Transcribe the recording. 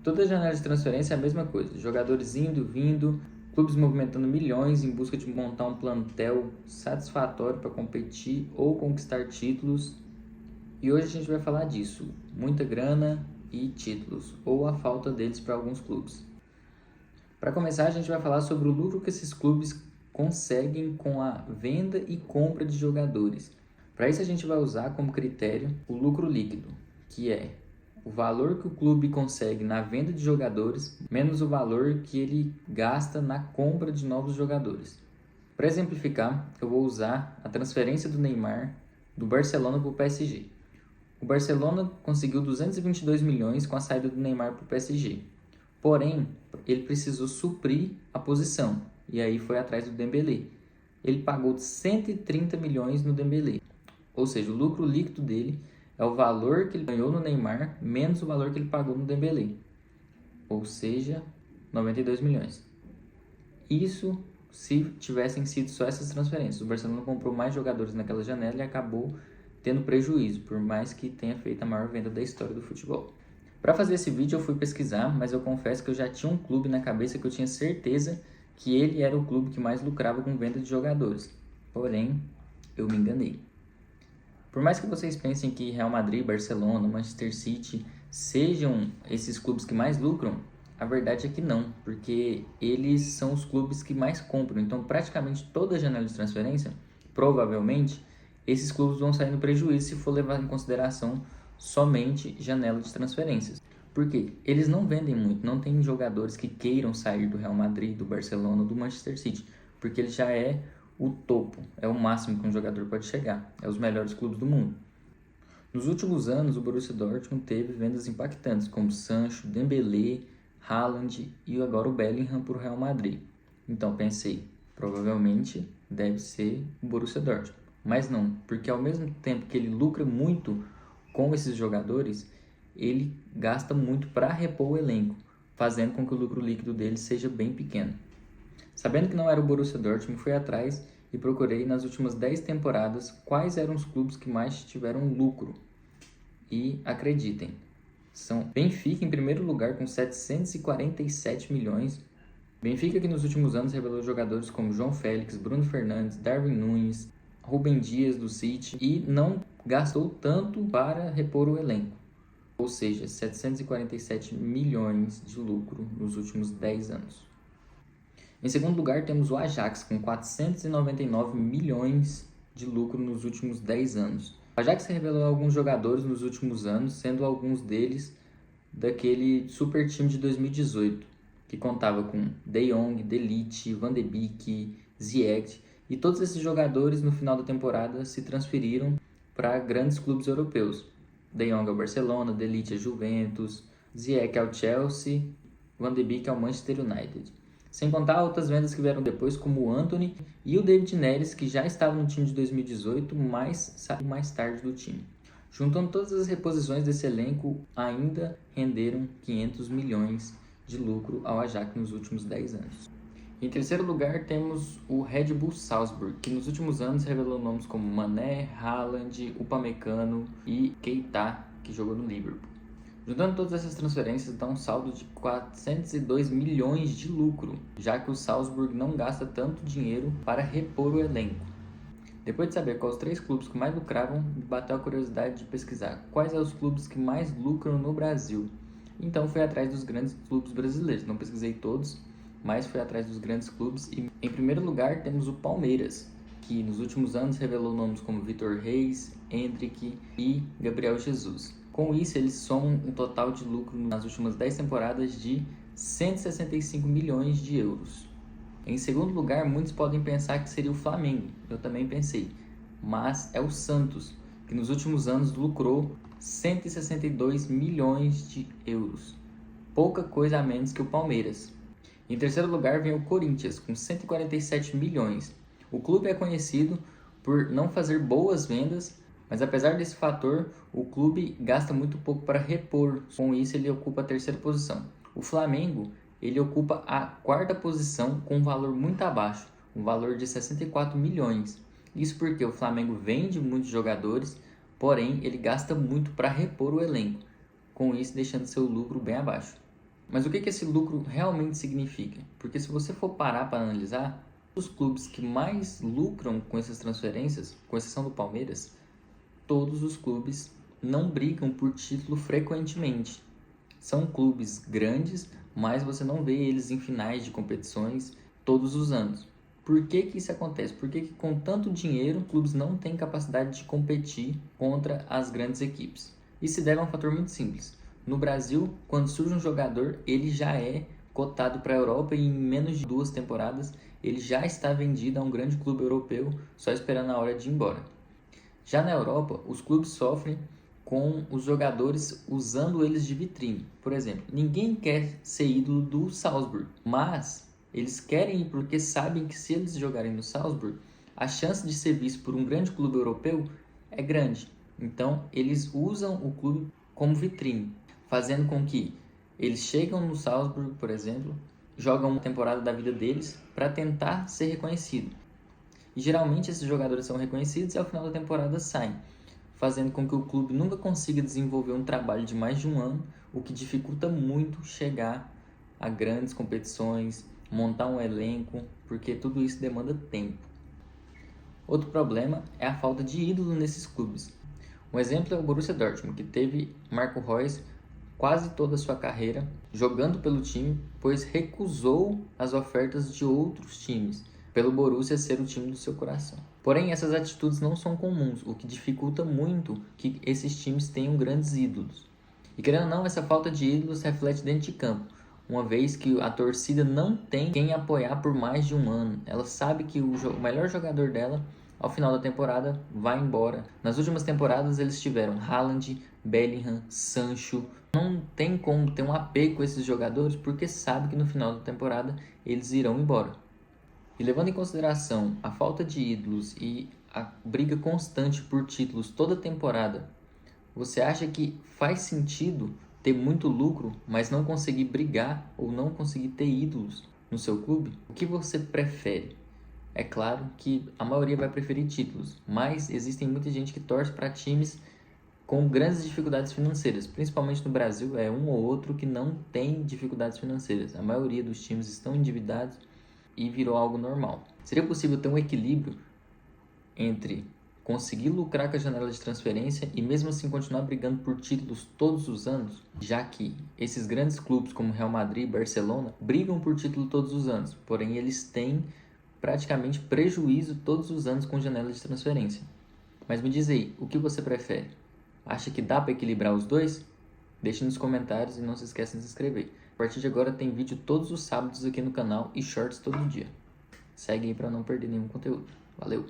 Toda janela de transferência é a mesma coisa, jogadores indo, vindo, clubes movimentando milhões em busca de montar um plantel satisfatório para competir ou conquistar títulos. E hoje a gente vai falar disso, muita grana e títulos, ou a falta deles para alguns clubes. Para começar, a gente vai falar sobre o lucro que esses clubes conseguem com a venda e compra de jogadores. Para isso a gente vai usar como critério o lucro líquido, que é o valor que o clube consegue na venda de jogadores menos o valor que ele gasta na compra de novos jogadores. Para exemplificar, eu vou usar a transferência do Neymar do Barcelona para o PSG. O Barcelona conseguiu 222 milhões com a saída do Neymar para o PSG. Porém, ele precisou suprir a posição e aí foi atrás do Dembélé. Ele pagou 130 milhões no Dembélé. Ou seja, o lucro líquido dele é o valor que ele ganhou no Neymar menos o valor que ele pagou no Dembélé. Ou seja, 92 milhões. Isso se tivessem sido só essas transferências. O Barcelona comprou mais jogadores naquela janela e acabou tendo prejuízo, por mais que tenha feito a maior venda da história do futebol. Para fazer esse vídeo eu fui pesquisar, mas eu confesso que eu já tinha um clube na cabeça que eu tinha certeza que ele era o clube que mais lucrava com venda de jogadores. Porém, eu me enganei. Por mais que vocês pensem que Real Madrid, Barcelona, Manchester City sejam esses clubes que mais lucram, a verdade é que não, porque eles são os clubes que mais compram. Então, praticamente toda a janela de transferência, provavelmente, esses clubes vão sair no prejuízo se for levar em consideração somente janela de transferências. Por quê? Eles não vendem muito, não tem jogadores que queiram sair do Real Madrid, do Barcelona ou do Manchester City, porque ele já é o topo, é o máximo que um jogador pode chegar, é os melhores clubes do mundo. Nos últimos anos, o Borussia Dortmund teve vendas impactantes, como Sancho, Dembélé, Haaland e agora o Bellingham para o Real Madrid. Então pensei, provavelmente deve ser o Borussia Dortmund. Mas não, porque ao mesmo tempo que ele lucra muito com esses jogadores, ele gasta muito para repor o elenco, fazendo com que o lucro líquido dele seja bem pequeno. Sabendo que não era o Borussia Dortmund, fui atrás e procurei nas últimas 10 temporadas quais eram os clubes que mais tiveram lucro. E acreditem, são Benfica em primeiro lugar com 747 milhões. Benfica que nos últimos anos revelou jogadores como João Félix, Bruno Fernandes, Darwin Núñez, Rubem Dias do City e não gastou tanto para repor o elenco. Ou seja, 747 milhões de lucro nos últimos 10 anos. Em segundo lugar, temos o Ajax, com 499 milhões de lucro nos últimos 10 anos. O Ajax revelou alguns jogadores nos últimos anos, sendo alguns deles daquele super time de 2018, que contava com De Jong, De Ligt, Van de Beek, Ziyech, e todos esses jogadores no final da temporada se transferiram para grandes clubes europeus. De Jong ao Barcelona, De Ligt ao Juventus, Ziyech ao Chelsea, Van de Beek ao Manchester United. Sem contar outras vendas que vieram depois, como o Antony e o David Neres, que já estava no time de 2018, mas saiu mais tarde do time. Juntando todas as reposições desse elenco, ainda renderam 500 milhões de lucro ao Ajax nos últimos 10 anos. Em terceiro lugar, temos o Red Bull Salzburg, que nos últimos anos revelou nomes como Mané, Haaland, Upamecano e Keita, que jogou no Liverpool. Juntando todas essas transferências, dá um saldo de 402 milhões de lucro, já que o Salzburg não gasta tanto dinheiro para repor o elenco. Depois de saber quais os 3 clubes que mais lucravam, me bateu a curiosidade de pesquisar quais são os clubes que mais lucram no Brasil. Então fui atrás dos grandes clubes brasileiros, não pesquisei todos, mas fui atrás dos grandes clubes e em primeiro lugar temos o Palmeiras, que nos últimos anos revelou nomes como Vitor Reis, Endrick e Gabriel Jesus. Com isso, eles somam um total de lucro nas últimas 10 temporadas de 165 milhões de euros. Em segundo lugar, muitos podem pensar que seria o Flamengo, eu também pensei, mas é o Santos, que nos últimos anos lucrou 162 milhões de euros, pouca coisa a menos que o Palmeiras. Em terceiro lugar vem o Corinthians, com 147 milhões. O clube é conhecido por não fazer boas vendas, mas apesar desse fator, o clube gasta muito pouco para repor. Com isso, ele ocupa a terceira posição. O Flamengo, ele ocupa a quarta posição com um valor muito abaixo, um valor de 64 milhões. Isso porque o Flamengo vende muitos jogadores, porém ele gasta muito para repor o elenco, com isso deixando seu lucro bem abaixo. Mas o que esse lucro realmente significa? Porque se você for parar para analisar, os clubes que mais lucram com essas transferências, com exceção do Palmeiras, todos os clubes não brigam por título frequentemente. São clubes grandes, mas você não vê eles em finais de competições todos os anos. Por que isso acontece? Porque com tanto dinheiro, clubes não têm capacidade de competir contra as grandes equipes. Isso se deve a um fator muito simples. No Brasil, quando surge um jogador, ele já é cotado para a Europa e em menos de 2 temporadas ele já está vendido a um grande clube europeu, só esperando a hora de ir embora. Já na Europa, os clubes sofrem com os jogadores usando eles de vitrine. Por exemplo, ninguém quer ser ídolo do Salzburg, mas eles querem ir porque sabem que se eles jogarem no Salzburg, a chance de ser visto por um grande clube europeu é grande. Então, eles usam o clube como vitrine, fazendo com que eles chegam no Salzburg, por exemplo, jogam uma temporada da vida deles para tentar ser reconhecido. E geralmente esses jogadores são reconhecidos e ao final da temporada saem, fazendo com que o clube nunca consiga desenvolver um trabalho de mais de um ano, o que dificulta muito chegar a grandes competições, montar um elenco, porque tudo isso demanda tempo. Outro problema é a falta de ídolo nesses clubes. Um exemplo é o Borussia Dortmund, que teve Marco Reus quase toda a sua carreira jogando pelo time, pois recusou as ofertas de outros times, pelo Borussia ser o time do seu coração. Porém, essas atitudes não são comuns, o que dificulta muito que esses times tenham grandes ídolos. E querendo ou não, essa falta de ídolos reflete dentro de campo, uma vez que a torcida não tem quem apoiar por mais de um ano. Ela sabe que o melhor jogador dela, ao final da temporada, vai embora. Nas últimas temporadas eles tiveram Haaland, Bellingham, Sancho. Não tem como ter um apego com esses jogadores porque sabe que no final da temporada eles irão embora. E levando em consideração a falta de ídolos e a briga constante por títulos toda temporada, você acha que faz sentido ter muito lucro, mas não conseguir brigar ou não conseguir ter ídolos no seu clube? O que você prefere? É claro que a maioria vai preferir títulos, mas existem muita gente que torce para times com grandes dificuldades financeiras. Principalmente no Brasil, é um ou outro que não tem dificuldades financeiras. A maioria dos times estão endividados e virou algo normal. Seria possível ter um equilíbrio entre conseguir lucrar com a janela de transferência e mesmo assim continuar brigando por títulos todos os anos, já que esses grandes clubes como Real Madrid e Barcelona brigam por título todos os anos, porém eles têm praticamente prejuízo todos os anos com janela de transferência. Mas me diz aí, o que você prefere? Acha que dá para equilibrar os dois? Deixe nos comentários e não se esqueça de se inscrever. A partir de agora tem vídeo todos os sábados aqui no canal e shorts todo dia. Segue aí para não perder nenhum conteúdo. Valeu!